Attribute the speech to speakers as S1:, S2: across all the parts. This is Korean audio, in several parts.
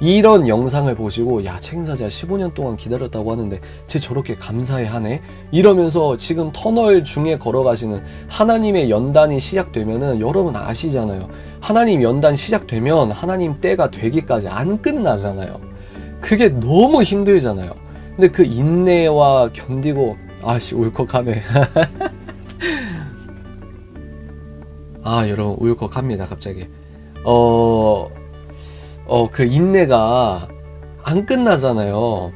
S1: 이런 영상을 보시고 야, 책임사자 15년 동안 기다렸다고 하는데 쟤 저렇게 감사해하네? 이러면서 지금 터널 중에 걸어가시는 하나님의 연단이 시작되면은 여러분 아시잖아요. 하나님 연단 시작되면 하나님 때가 되기까지 안 끝나잖아요. 그게 너무 힘들잖아요. 근데 그 인내와 견디고 아씨 울컥하네. 아 여러분 울컥합니다 갑자기. 그 인내가 안 끝나잖아요.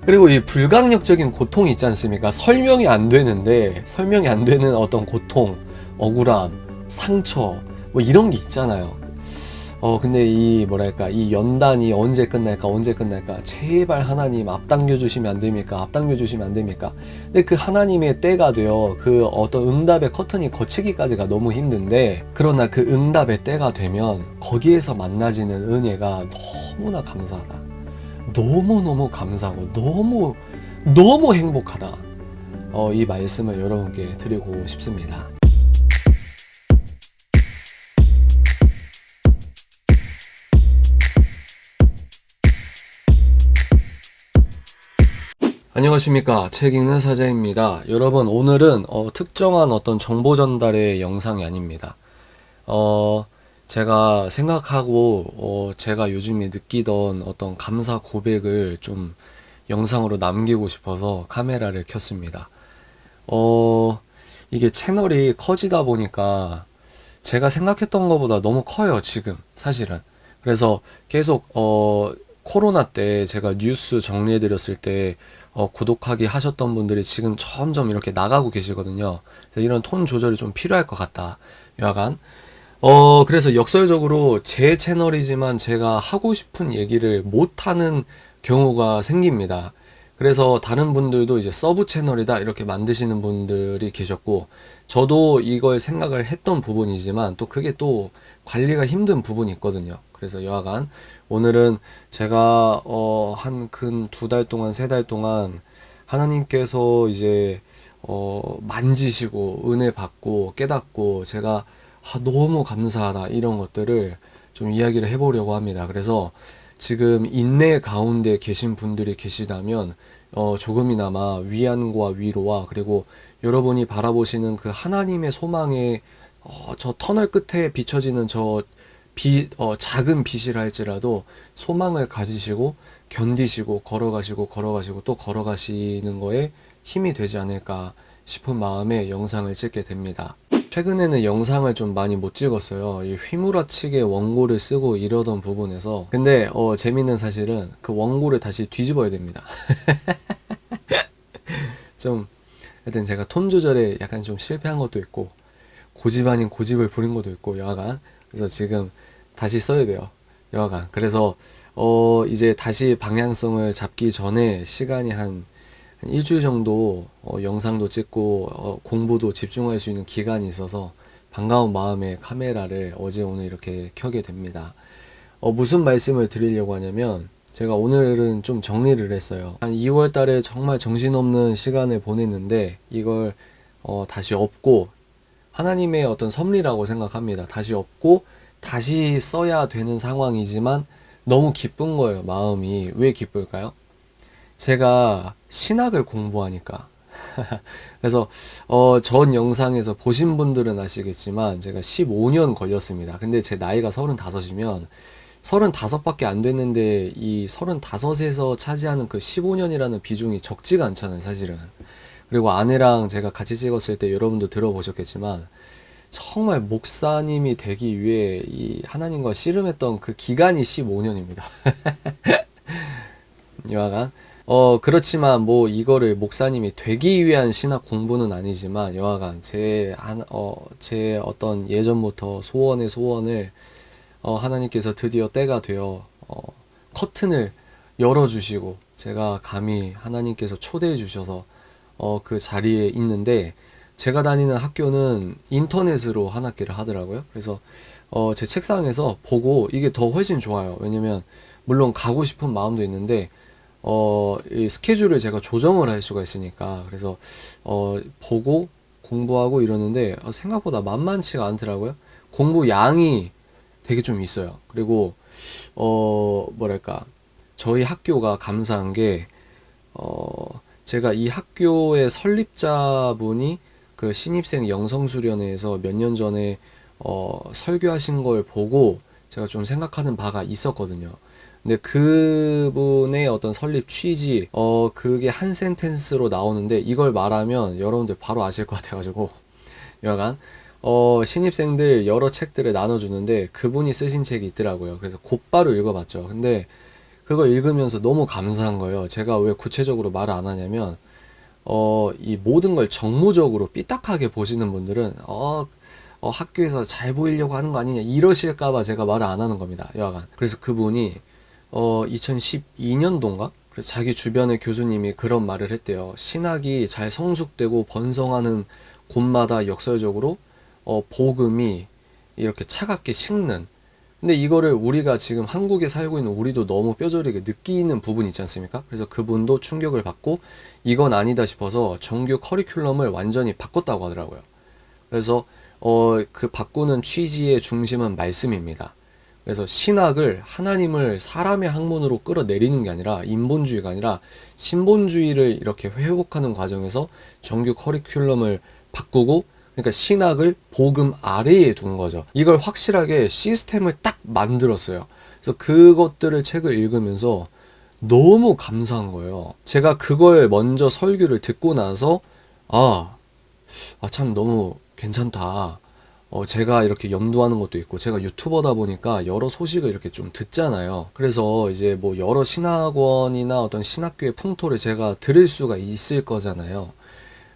S1: 그리고 이 불강력적인 고통이 있지 않습니까? 설명이 안 되는데, 설명이 안 되는 어떤 고통, 억울함, 상처, 뭐 이런 게 있잖아요. 근데 이 뭐랄까, 이 연단이 언제 끝날까? 제발 하나님 앞당겨 주시면 안 됩니까? 앞당겨 주시면 안 됩니까? 근데 그 하나님의 때가 되어 그 어떤 응답의 커튼이 거치기까지가 너무 힘든데, 그러나 그 응답의 때가 되면 거기에서 만나지는 은혜가 너무나 감사하다. 너무너무 감사하고 너무 행복하다. 이 말씀을 여러분께 드리고 싶습니다. 안녕하십니까. 책 읽는 사자입니다. 여러분 오늘은 특정한 어떤 정보 전달의 영상이 아닙니다. 제가 생각하고 제가 요즘에 느끼던 어떤 감사 고백을 좀 영상으로 남기고 싶어서 카메라를 켰습니다. 이게 채널이 커지다 보니까 제가 생각했던 것보다 너무 커요, 지금 사실은. 그래서 계속 코로나 때 제가 뉴스 정리해드렸을 때 구독하기 하셨던 분들이 지금 점점 이렇게 나가고 계시거든요. 그래서 이런 톤 조절이 좀 필요할 것 같다. 여하간 그래서 역설적으로 제 채널이지만 제가 하고 싶은 얘기를 못하는 경우가 생깁니다. 그래서 다른 분들도 이제 서브 채널이다 이렇게 만드시는 분들이 계셨고, 저도 이걸 생각을 했던 부분이지만 또 그게 또 관리가 힘든 부분이 있거든요. 그래서 여하간 오늘은 제가 한 근 2달 동안 3달 동안 하나님께서 이제 만지시고 은혜 받고 깨닫고 제가 너무 감사하다 이런 것들을 좀 이야기를 해보려고 합니다. 그래서 지금 인내 가운데 계신 분들이 계시다면 조금이나마 위안과 위로와, 그리고 여러분이 바라보시는 그 하나님의 소망의 저 터널 끝에 비춰지는 작은 빛이라 할지라도 소망을 가지시고 견디시고 걸어가시고 또 걸어가시는 거에 힘이 되지 않을까 싶은 마음에 영상을 찍게 됩니다. 최근에는 영상을 좀 많이 못 찍었어요. 이 휘몰아치게 원고를 쓰고 이러던 부분에서. 근데 재밌는 사실은 그 원고를 다시 뒤집어야 됩니다. 좀 하여튼 제가 톤 조절에 약간 좀 실패한 것도 있고 고집 아닌 고집을 부린 것도 있고 여하간, 그래서 지금 다시 써야 돼요. 여하간 그래서 이제 다시 방향성을 잡기 전에 시간이 한 일주일 정도 영상도 찍고 공부도 집중할 수 있는 기간이 있어서 반가운 마음에 카메라를 어제 오늘 이렇게 켜게 됩니다. 무슨 말씀을 드리려고 하냐면, 제가 오늘은 좀 정리를 했어요. 한 2월 달에 정말 정신없는 시간을 보냈는데 이걸 다시 업고, 하나님의 어떤 섭리라고 생각합니다. 다시 업고 다시 써야 되는 상황이지만 너무 기쁜 거예요. 마음이. 왜 기쁠까요? 제가 신학을 공부하니까. 그래서 전 영상에서 보신 분들은 아시겠지만 제가 15년 걸렸습니다. 근데 제 나이가 35이면 35밖에 안 됐는데 이 35에서 차지하는 그 15년이라는 비중이 적지가 않잖아요, 사실은. 그리고 아내랑 제가 같이 찍었을 때 여러분도 들어보셨겠지만 정말 목사님이 되기 위해 이 하나님과 씨름했던 그 기간이 15년입니다. 여하간 그렇지만 뭐 이거를 목사님이 되기 위한 신학 공부는 아니지만, 여하간 제 어떤 예전부터 소원의 소원을 하나님께서 드디어 때가 되어 커튼을 열어주시고 제가 감히 하나님께서 초대해 주셔서 그 자리에 있는데, 제가 다니는 학교는 인터넷으로 한 학기를 하더라고요. 그래서 제 책상에서 보고 이게 더 훨씬 좋아요. 왜냐면 물론 가고 싶은 마음도 있는데 이 스케줄을 제가 조정을 할 수가 있으니까. 그래서 보고 공부하고 이러는데 생각보다 만만치가 않더라고요. 공부 양이 되게 좀 있어요. 그리고 뭐랄까, 저희 학교가 감사한 게 제가 이 학교의 설립자분이 그 신입생 영성수련회에서 몇 년 전에 설교하신 걸 보고 제가 좀 생각하는 바가 있었거든요. 근데 그분의 어떤 설립 취지, 그게 한 센텐스로 나오는데 이걸 말하면 여러분들 바로 아실 것 같아가지고, 여하간, 신입생들 여러 책들을 나눠주는데 그분이 쓰신 책이 있더라고요. 그래서 곧바로 읽어봤죠. 근데 그거 읽으면서 너무 감사한 거예요. 제가 왜 구체적으로 말을 안 하냐면, 이 모든 걸 정무적으로 삐딱하게 보시는 분들은, 학교에서 잘 보이려고 하는 거 아니냐, 이러실까봐 제가 말을 안 하는 겁니다. 여하간. 그래서 그분이, 2012년도인가? 그래서 자기 주변의 교수님이 그런 말을 했대요. 신학이 잘 성숙되고 번성하는 곳마다 역설적으로, 복음이 이렇게 차갑게 식는, 근데 이거를 우리가 지금 한국에 살고 있는 우리도 너무 뼈저리게 느끼는 부분이 있지 않습니까? 그래서 그분도 충격을 받고 이건 아니다 싶어서 정규 커리큘럼을 완전히 바꿨다고 하더라고요. 그래서 그 바꾸는 취지의 중심은 말씀입니다. 그래서 신학을, 하나님을 사람의 학문으로 끌어내리는 게 아니라, 인본주의가 아니라 신본주의를 이렇게 회복하는 과정에서 정규 커리큘럼을 바꾸고, 그러니까 신학을 복음 아래에 둔 거죠. 이걸 확실하게 시스템을 딱 만들었어요. 그래서 그것들을 책을 읽으면서 너무 감사한 거예요. 제가 그걸 먼저 설교를 듣고 나서 참 너무 괜찮다. 제가 이렇게 염두하는 것도 있고, 제가 유튜버다 보니까 여러 소식을 이렇게 좀 듣잖아요. 그래서 이제 뭐 여러 신학원이나 어떤 신학교의 풍토를 제가 들을 수가 있을 거잖아요.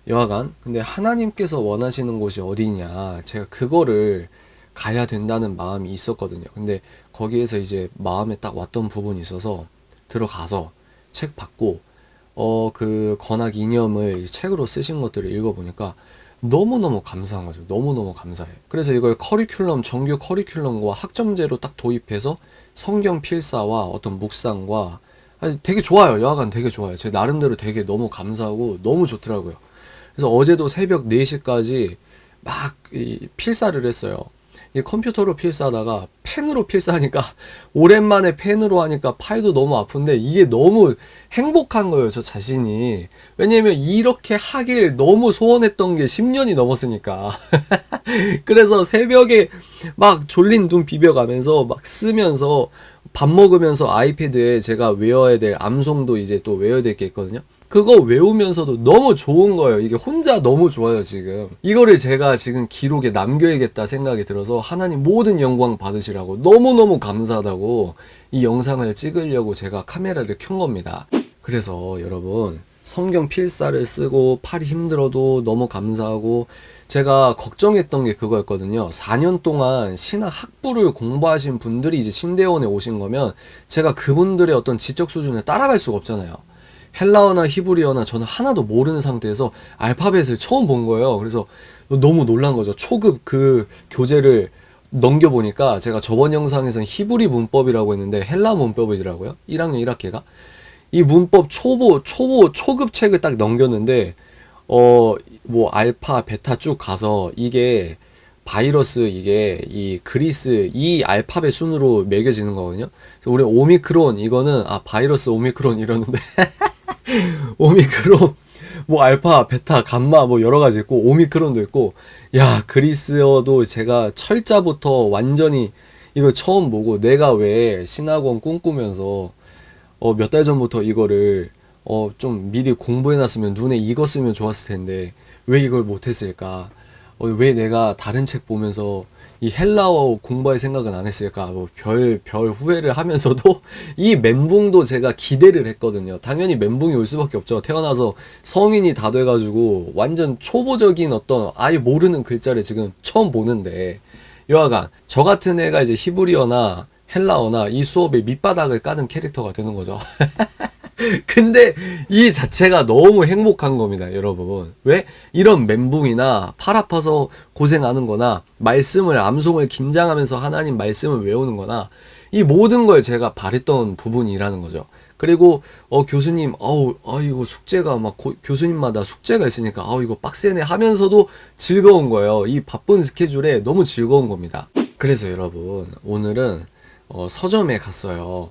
S1: 여하간, 근데 하나님께서 원하시는 곳이 어디냐, 제가 그거를 가야 된다는 마음이 있었거든요. 근데 거기에서 이제 마음에 딱 왔던 부분이 있어서 들어가서 책 받고, 그 건학 이념을 책으로 쓰신 것들을 읽어보니까 너무너무 감사한 거죠. 너무너무 감사해. 그래서 이걸 커리큘럼, 정규 커리큘럼과 학점제로 딱 도입해서 성경 필사와 어떤 묵상과, 되게 좋아요. 여하간 되게 좋아요. 제 나름대로 되게 너무 감사하고 너무 좋더라고요. 그래서 어제도 새벽 4시까지 막 필사를 했어요. 이 컴퓨터로 필사하다가 펜으로 필사하니까, 오랜만에 펜으로 하니까 팔도 너무 아픈데 이게 너무 행복한 거예요, 저 자신이. 왜냐면 이렇게 하길 너무 소원했던 게 10년이 넘었으니까. 그래서 새벽에 막 졸린 눈 비벼가면서 막 쓰면서, 밥 먹으면서 아이패드에 제가 외워야 될 암송도 이제 또 외워야 될 게 있거든요. 그거 외우면서도 너무 좋은 거예요. 이게 혼자 너무 좋아요, 지금. 이거를 제가 지금 기록에 남겨야겠다 생각이 들어서, 하나님 모든 영광 받으시라고, 너무너무 감사하다고 이 영상을 찍으려고 제가 카메라를 켠 겁니다. 그래서 여러분, 성경 필사를 쓰고 팔이 힘들어도 너무 감사하고, 제가 걱정했던 게 그거였거든요. 4년 동안 신학 학부를 공부하신 분들이 이제 신대원에 오신 거면 제가 그분들의 어떤 지적 수준을 따라갈 수가 없잖아요. 헬라어나 히브리어나 저는 하나도 모르는 상태에서 알파벳을 처음 본 거예요. 그래서 너무 놀란 거죠. 초급 그 교재를 넘겨보니까, 제가 저번 영상에서는 히브리 문법이라고 했는데 헬라 문법이더라고요. 1학년 1학기가. 이 문법 초급 책을 딱 넘겼는데, 뭐 알파, 베타 쭉 가서 이게 바이러스, 이게 이 그리스 이 알파벳 순으로 매겨지는 거거든요. 그래서 우리 오미크론, 이거는 바이러스 오미크론 이러는데 오미크론, 뭐 알파, 베타, 감마 뭐 여러 가지 있고, 오미크론도 있고, 야, 그리스어도 제가 철자부터 완전히 이걸 처음 보고, 내가 왜 신학원 꿈꾸면서 몇 달 전부터 이거를 좀 미리 공부해놨으면, 눈에 익었으면 좋았을 텐데 왜 이걸 못했을까? 왜 내가 다른 책 보면서 이 헬라어 공부할 생각은 안 했을까? 뭐 별 후회를 하면서도 이 멘붕도 제가 기대를 했거든요. 당연히 멘붕이 올 수밖에 없죠. 태어나서 성인이 다 돼가지고 완전 초보적인 어떤 아예 모르는 글자를 지금 처음 보는데, 여하간 저 같은 애가 이제 히브리어나 헬라어나 이 수업의 밑바닥을 까는 캐릭터가 되는 거죠. 근데 이 자체가 너무 행복한 겁니다, 여러분. 왜? 이런 멘붕이나 팔 아파서 고생하는 거나, 말씀을, 암송을 긴장하면서 하나님 말씀을 외우는 거나, 이 모든 걸 제가 바랬던 부분이라는 거죠. 그리고 교수님, 이거 숙제가 막 교수님마다 숙제가 있으니까 이거 빡세네 하면서도 즐거운 거예요. 이 바쁜 스케줄에 너무 즐거운 겁니다. 그래서 여러분, 오늘은 서점에 갔어요.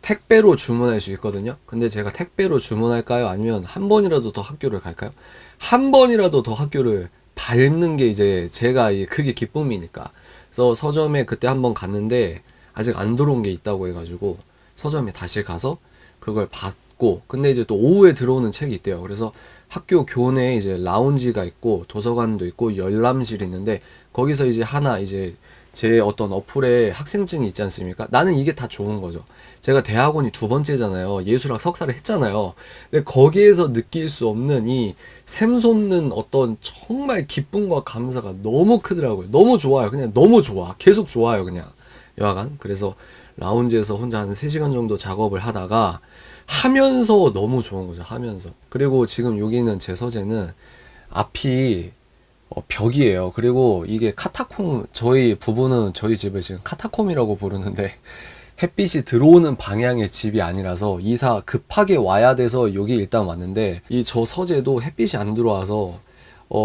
S1: 택배로 주문할 수 있거든요. 근데 제가 택배로 주문할까요? 아니면 한 번이라도 더 학교를 갈까요? 한 번이라도 더 학교를 밟는 게 이제 제가 그게 기쁨이니까. 그래서 서점에 그때 한 번 갔는데 아직 안 들어온 게 있다고 해가지고 서점에 다시 가서 그걸 받고, 근데 이제 또 오후에 들어오는 책이 있대요. 그래서 학교 교내에 이제 라운지가 있고 도서관도 있고 열람실이 있는데, 거기서 이제 하나 이제 제 어떤 어플에 학생증이 있지 않습니까? 나는 이게 다 좋은 거죠. 제가 대학원이 두 번째잖아요. 예술학 석사를 했잖아요. 근데 거기에서 느낄 수 없는 이 샘솟는 어떤 정말 기쁨과 감사가 너무 크더라고요. 너무 좋아요. 그냥 너무 좋아. 계속 좋아요. 그냥 여하간. 그래서 라운지에서 혼자 한 3시간 정도 작업을 하다가 하면서 너무 좋은 거죠. 하면서. 그리고 지금 여기는 제 서재는 앞이 벽이에요. 그리고 이게 카타콤, 저희 부부는 저희 집을 지금 카타콤이라고 부르는데 햇빛이 들어오는 방향의 집이 아니라서 이사 급하게 와야 돼서 여기 일단 왔는데, 이 저 서재도 햇빛이 안 들어와서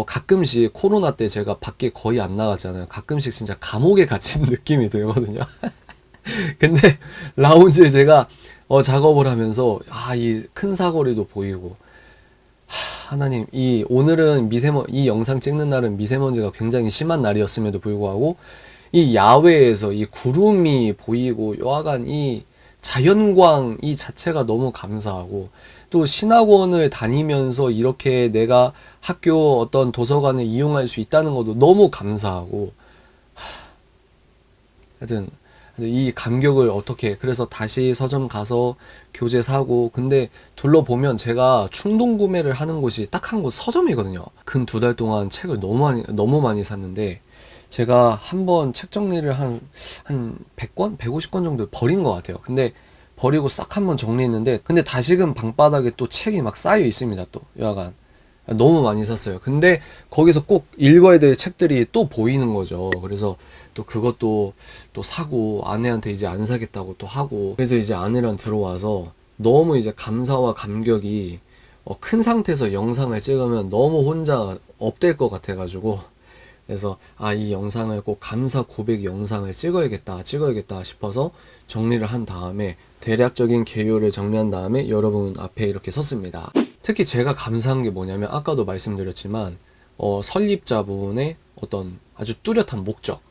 S1: 가끔씩 코로나 때 제가 밖에 거의 안 나갔잖아요. 가끔씩 진짜 감옥에 갇힌 느낌이 들거든요. 근데 라운지에 제가 작업을 하면서 이 큰 사거리도 보이고, 하나님, 오늘은 이 영상 찍는 날은 미세먼지가 굉장히 심한 날이었음에도 불구하고 이 야외에서 이 구름이 보이고 여하간 이 자연광 이 자체가 너무 감사하고, 또 신학원을 다니면서 이렇게 내가 학교 어떤 도서관을 이용할 수 있다는 것도 너무 감사하고, 하여튼 이 감격을 어떻게, 그래서 다시 서점 가서 교재 사고. 근데 둘러보면 제가 충동 구매를 하는 곳이 딱 한 곳 서점이거든요. 근 2달 동안 책을 너무 많이 샀는데, 제가 한번 책 정리를 한 100권? 150권 정도 버린 것 같아요. 근데 버리고 싹 한번 정리했는데, 근데 다시금 방바닥에 또 책이 막 쌓여 있습니다. 또 여하간 너무 많이 샀어요. 근데 거기서 꼭 읽어야 될 책들이 또 보이는 거죠. 그래서 또 그것도 또 사고, 아내한테 이제 안 사겠다고 또 하고, 그래서 이제 아내랑 들어와서 너무 이제 감사와 감격이 큰 상태에서 영상을 찍으면 너무 혼자 업될 것 같아가지고, 그래서 이 영상을 꼭 감사 고백 영상을 찍어야겠다 싶어서 정리를 한 다음에, 대략적인 개요를 정리한 다음에 여러분 앞에 이렇게 섰습니다. 특히 제가 감사한 게 뭐냐면, 아까도 말씀드렸지만 설립자 부분의 어떤 아주 뚜렷한 목적,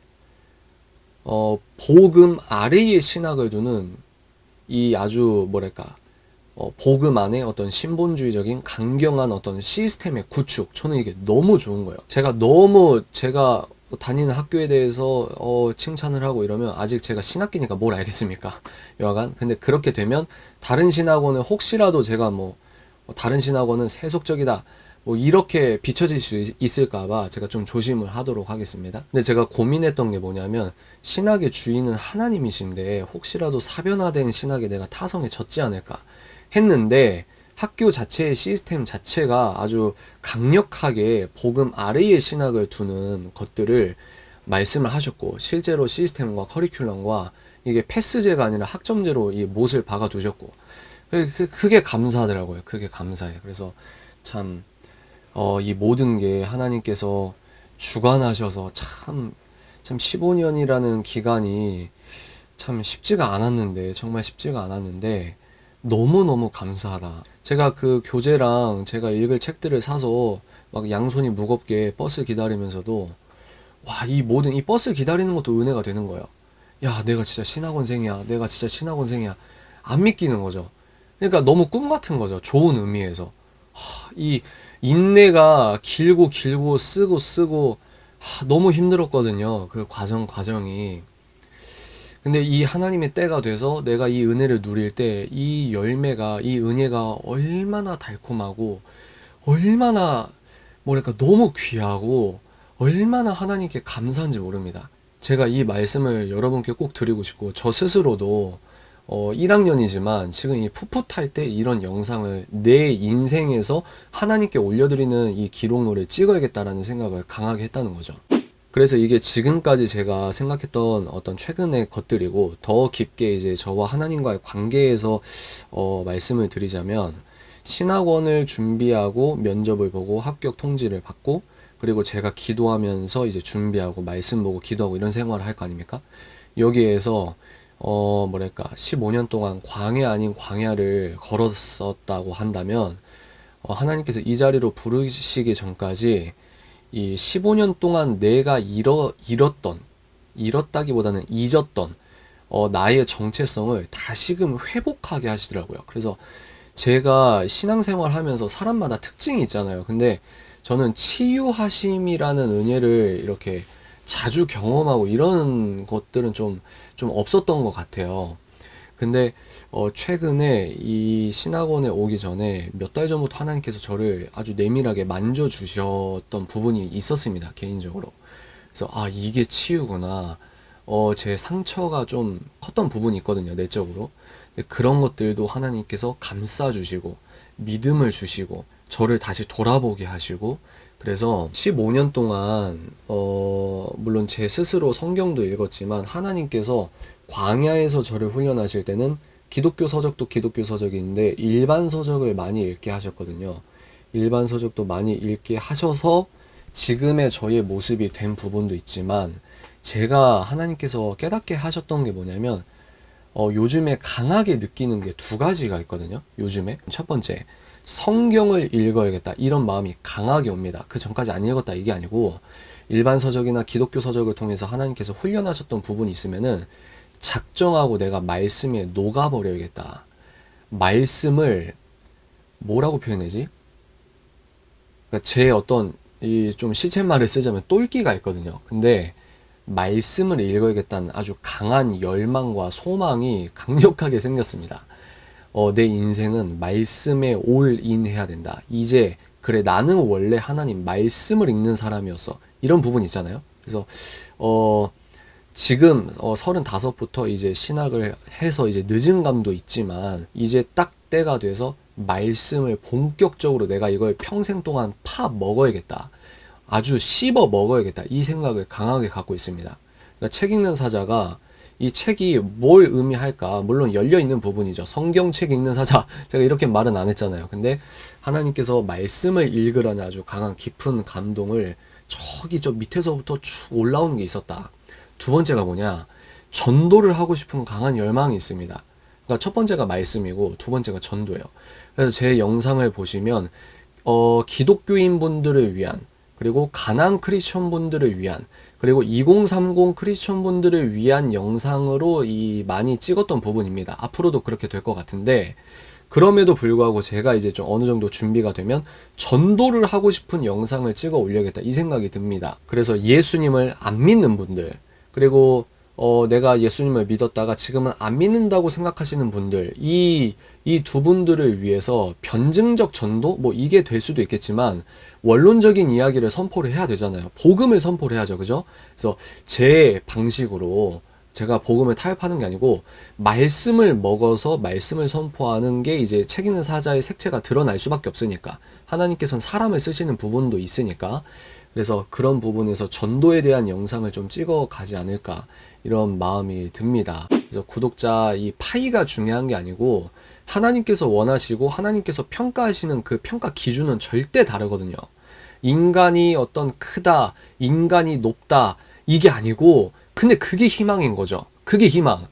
S1: 복음 아래의 신학을 두는 이 아주 뭐랄까, 복음 안에 어떤 신본주의적인 강경한 어떤 시스템의 구축, 저는 이게 너무 좋은 거예요. 제가 다니는 학교에 대해서 칭찬을 하고 이러면 아직 제가 신학기니까 뭘 알겠습니까? 여하간. 근데 그렇게 되면 다른 신학원은 혹시라도 제가 다른 신학원은 세속적이다 이렇게 비춰질 수 있을까봐 제가 좀 조심을 하도록 하겠습니다. 근데 제가 고민했던 게 뭐냐면, 신학의 주인은 하나님이신데 혹시라도 사변화된 신학에 내가 타성에 젖지 않을까 했는데, 학교 자체의 시스템 자체가 아주 강력하게 복음 아래의 신학을 두는 것들을 말씀을 하셨고, 실제로 시스템과 커리큘럼과 이게 패스제가 아니라 학점제로 이 못을 박아 두셨고, 그게 감사하더라고요. 그게 감사해요. 그래서 참 이 모든 게 하나님께서 주관하셔서 참 15년이라는 기간이 참 쉽지가 않았는데, 정말 쉽지가 않았는데 너무너무 감사하다. 제가 그 교재랑 제가 읽을 책들을 사서 막 양손이 무겁게 버스 기다리면서도, 이 버스 기다리는 것도 은혜가 되는 거예요. 야, 내가 진짜 신학원생이야. 안 믿기는 거죠. 그러니까 너무 꿈 같은 거죠. 좋은 의미에서. 이 인내가 길고 쓰고 너무 힘들었거든요. 그 과정이. 근데 이 하나님의 때가 돼서 내가 이 은혜를 누릴 때 이 은혜가 얼마나 달콤하고, 얼마나 너무 귀하고, 얼마나 하나님께 감사한지 모릅니다. 제가 이 말씀을 여러분께 꼭 드리고 싶고, 저 스스로도 1학년이지만 지금 이 풋풋할 때 이런 영상을 내 인생에서 하나님께 올려드리는 이 기록물을 찍어야겠다라는 생각을 강하게 했다는 거죠. 그래서 이게 지금까지 제가 생각했던 어떤 최근의 것들이고, 더 깊게 이제 저와 하나님과의 관계에서 말씀을 드리자면, 신학원을 준비하고 면접을 보고 합격 통지를 받고, 그리고 제가 기도하면서 이제 준비하고 말씀 보고 기도하고 이런 생활을 할 거 아닙니까? 여기에서 15년 동안 광야 아닌 광야를 걸었었다고 한다면 하나님께서 이 자리로 부르시기 전까지 이 15년 동안 내가 잃었다기보다는 잊었던 나의 정체성을 다시금 회복하게 하시더라고요. 그래서 제가 신앙생활 하면서 사람마다 특징이 있잖아요. 근데 저는 치유하심이라는 은혜를 이렇게 자주 경험하고 이런 것들은 좀 없었던 것 같아요. 근데 최근에 이 신학원에 오기 전에 몇 달 전부터 하나님께서 저를 아주 내밀하게 만져주셨던 부분이 있었습니다. 개인적으로. 그래서 이게 치유구나. 제 상처가 좀 컸던 부분이 있거든요. 내적으로. 근데 그런 것들도 하나님께서 감싸주시고 믿음을 주시고 저를 다시 돌아보게 하시고, 그래서 15년 동안 물론 제 스스로 성경도 읽었지만 하나님께서 광야에서 저를 훈련하실 때는 기독교 서적도 기독교 서적인데 일반 서적을 많이 읽게 하셨거든요. 일반 서적도 많이 읽게 하셔서 지금의 저의 모습이 된 부분도 있지만, 제가 하나님께서 깨닫게 하셨던 게 뭐냐면 요즘에 강하게 느끼는 게 두 가지가 있거든요. 요즘에 첫 번째, 성경을 읽어야겠다 이런 마음이 강하게 옵니다. 그 전까지 안 읽었다 이게 아니고, 일반 서적이나 기독교 서적을 통해서 하나님께서 훈련하셨던 부분이 있으면은 작정하고 내가 말씀에 녹아버려야겠다. 말씀을 뭐라고 표현하지? 그러니까 제 어떤 이 좀 시쳇말을 쓰자면 똘끼가 있거든요. 근데 말씀을 읽어야겠다는 아주 강한 열망과 소망이 강력하게 생겼습니다. 내 인생은 말씀에 올인해야 된다. 이제 그래, 나는 원래 하나님 말씀을 읽는 사람이었어. 이런 부분 있잖아요. 그래서 지금 35부터 이제 신학을 해서 이제 늦은 감도 있지만 이제 딱 때가 돼서 말씀을 본격적으로 내가 이걸 평생 동안 파 먹어야겠다. 아주 씹어 먹어야겠다. 이 생각을 강하게 갖고 있습니다. 그러니까 책 읽는 사자가 이 책이 뭘 의미할까? 물론 열려있는 부분이죠. 성경책 읽는 사자. 제가 이렇게 말은 안 했잖아요. 근데 하나님께서 말씀을 읽으라는 아주 강한 깊은 감동을 저기 저 밑에서부터 쭉 올라오는 게 있었다. 두 번째가 뭐냐? 전도를 하고 싶은 강한 열망이 있습니다. 그러니까 첫 번째가 말씀이고 두 번째가 전도예요. 그래서 제 영상을 보시면 기독교인 분들을 위한, 그리고 가난 크리스천 분들을 위한, 그리고 2030 크리스천 분들을 위한 영상으로 많이 찍었던 부분입니다. 앞으로도 그렇게 될 것 같은데, 그럼에도 불구하고 제가 이제 좀 어느 정도 준비가 되면 전도를 하고 싶은 영상을 찍어 올려야겠다 이 생각이 듭니다. 그래서 예수님을 안 믿는 분들, 그리고 내가 예수님을 믿었다가 지금은 안 믿는다고 생각하시는 분들, 이 두 분들을 위해서 변증적 전도? 이게 될 수도 있겠지만 원론적인 이야기를 선포를 해야 되잖아요. 복음을 선포를 해야죠. 그죠? 그래서 제 방식으로 제가 복음을 타협하는 게 아니고 말씀을 먹어서 말씀을 선포하는 게 이제 책 읽는 사자의 색채가 드러날 수밖에 없으니까, 하나님께서는 사람을 쓰시는 부분도 있으니까, 그래서 그런 부분에서 전도에 대한 영상을 좀 찍어 가지 않을까 이런 마음이 듭니다. 그래서 구독자 이 파이가 중요한 게 아니고 하나님께서 원하시고 하나님께서 평가하시는 그 평가 기준은 절대 다르거든요. 인간이 어떤 크다, 인간이 높다 이게 아니고, 근데 그게 희망인 거죠. 그게 희망.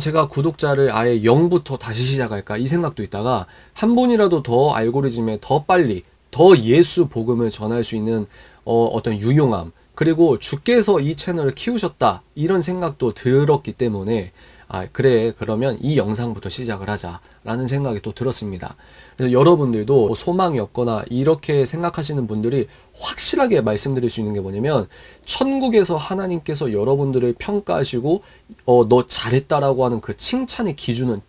S1: 제가 구독자를 아예 0부터 다시 시작할까 이 생각도 있다가 한 분이라도 더 알고리즘에 더 빨리 더 예수 복음을 전할 수 있는 어떤 유용함, 그리고 주께서 이 채널을 키우셨다 이런 생각도 들었기 때문에 그래, 그러면 이 영상부터 시작을 하자라는 생각이 또 들었습니다. 그래서 여러분들도 소망이 없거나 이렇게 생각하시는 분들이 확실하게 말씀드릴 수 있는 게 뭐냐면, 천국에서 하나님께서 여러분들을 평가하시고 너 잘했다라고 하는 그 칭찬의 기준은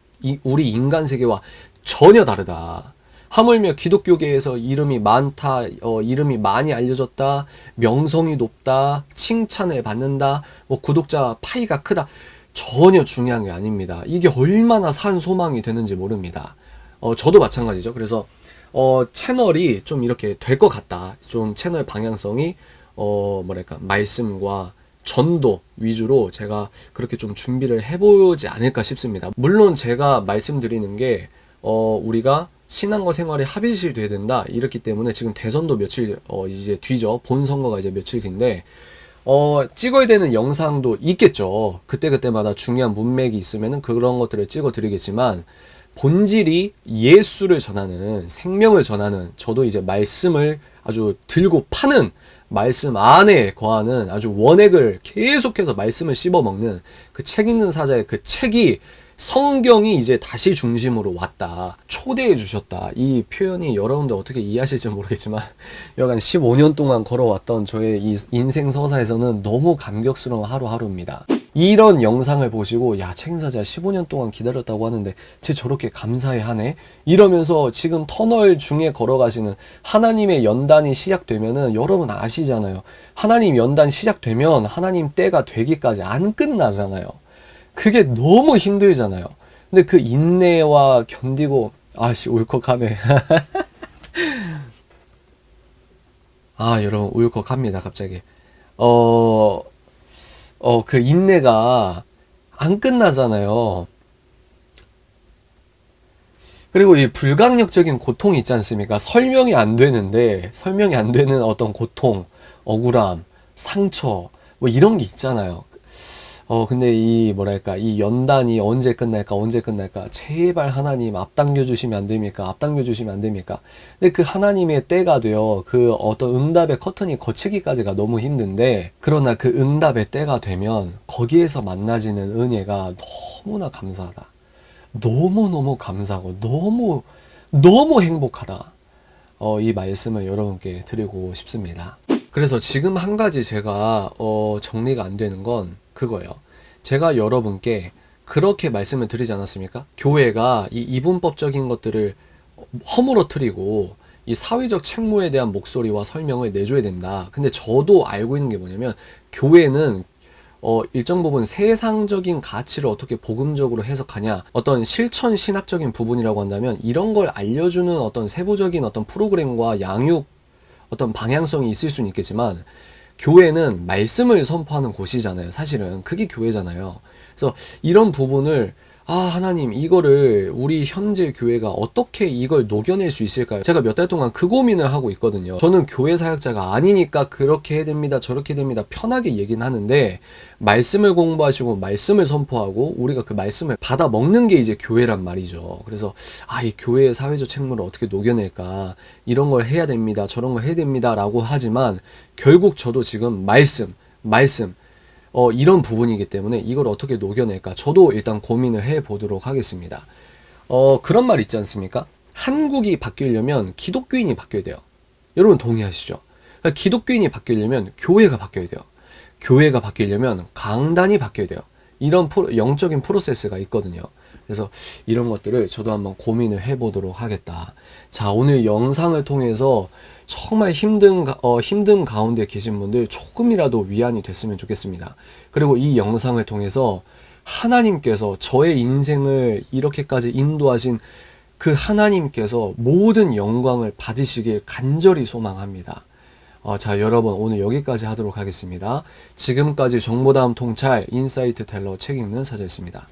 S1: 우리 인간 세계와 전혀 다르다. 하물며 기독교계에서 이름이 많다, 이름이 많이 알려졌다, 명성이 높다, 칭찬을 받는다, 구독자 파이가 크다, 전혀 중요한 게 아닙니다. 이게 얼마나 산 소망이 되는지 모릅니다. 저도 마찬가지죠. 그래서 채널이 좀 이렇게 될 것 같다. 좀 채널 방향성이 말씀과 전도 위주로 제가 그렇게 좀 준비를 해보지 않을까 싶습니다. 물론 제가 말씀드리는 게 우리가 신앙과 생활이 합일시 돼야 된다. 이렇기 때문에 지금 대선도 며칠 이제 뒤죠. 본 선거가 이제 며칠 뒤인데 찍어야 되는 영상도 있겠죠. 그때그때마다 중요한 문맥이 있으면은 그런 것들을 찍어 드리겠지만 본질이 예수를 전하는, 생명을 전하는, 저도 이제 말씀을 아주 들고 파는, 말씀 안에 거하는 아주 원액을 계속해서 말씀을 씹어먹는 그 책 읽는 사자의 그 책이, 성경이 이제 다시 중심으로 왔다. 초대해 주셨다. 이 표현이 여러분들 어떻게 이해하실지 모르겠지만 여간 15년 동안 걸어왔던 저의 이 인생 서사에서는 너무 감격스러운 하루하루입니다. 이런 영상을 보시고 야, 책임사자 15년 동안 기다렸다고 하는데 쟤 저렇게 감사해하네? 이러면서 지금 터널 중에 걸어가시는 하나님의 연단이 시작되면은 여러분 아시잖아요. 하나님 연단 시작되면 하나님 때가 되기까지 안 끝나잖아요. 그게 너무 힘들잖아요. 근데 그 인내와 견디고, 아씨, 울컥하네. 아, 여러분, 울컥합니다, 갑자기. 그 인내가 안 끝나잖아요. 그리고 이 불강력적인 고통이 있지 않습니까? 설명이 안 되는데, 설명이 안 되는 어떤 고통, 억울함, 상처, 뭐 이런 게 있잖아요. 근데 이 연단이 언제 끝날까? 제발 하나님 앞당겨 주시면 안 됩니까? 앞당겨 주시면 안 됩니까? 근데 그 하나님의 때가 되어 그 어떤 응답의 커튼이 거치기까지가 너무 힘든데, 그러나 그 응답의 때가 되면 거기에서 만나지는 은혜가 너무나 감사하다. 너무너무 감사하고 너무 행복하다. 이 말씀을 여러분께 드리고 싶습니다. 그래서 지금 한 가지 제가 정리가 안 되는 건 그거예요. 제가 여러분께 그렇게 말씀을 드리지 않았습니까? 교회가 이 이분법적인 것들을 허물어뜨리고 이 사회적 책무에 대한 목소리와 설명을 내줘야 된다. 근데 저도 알고 있는 게 뭐냐면, 교회는 일정 부분 세상적인 가치를 어떻게 복음적으로 해석하냐, 어떤 실천 신학적인 부분이라고 한다면 이런 걸 알려주는 어떤 세부적인 어떤 프로그램과 양육 어떤 방향성이 있을 수는 있겠지만, 교회는 말씀을 선포하는 곳이잖아요. 사실은 그게 교회잖아요. 그래서 이런 부분을 하나님, 이거를 우리 현재 교회가 어떻게 이걸 녹여낼 수 있을까요? 제가 몇 달 동안 그 고민을 하고 있거든요. 저는 교회 사역자가 아니니까 그렇게 해야 됩니다, 저렇게 됩니다, 편하게 얘기는 하는데, 말씀을 공부하시고 말씀을 선포하고 우리가 그 말씀을 받아 먹는 게 이제 교회란 말이죠. 그래서 이 교회의 사회적 책무를 어떻게 녹여낼까, 이런 걸 해야 됩니다, 저런 걸 해야 됩니다 라고 하지만, 결국 저도 지금 말씀 이런 부분이기 때문에 이걸 어떻게 녹여낼까 저도 일단 고민을 해보도록 하겠습니다. 그런 말 있지 않습니까? 한국이 바뀌려면 기독교인이 바뀌어야 돼요. 여러분 동의하시죠? 그러니까 기독교인이 바뀌려면 교회가 바뀌어야 돼요. 교회가 바뀌려면 강단이 바뀌어야 돼요. 이런 영적인 프로세스가 있거든요. 그래서 이런 것들을 저도 한번 고민을 해보도록 하겠다. 자, 오늘 영상을 통해서 정말 힘든 가운데 계신 분들 조금이라도 위안이 됐으면 좋겠습니다. 그리고 이 영상을 통해서 하나님께서 저의 인생을 이렇게까지 인도하신 그 하나님께서 모든 영광을 받으시길 간절히 소망합니다. 자, 여러분 오늘 여기까지 하도록 하겠습니다. 지금까지 정보다음 통찰 인사이트 텔러 책 읽는 사자였습니다.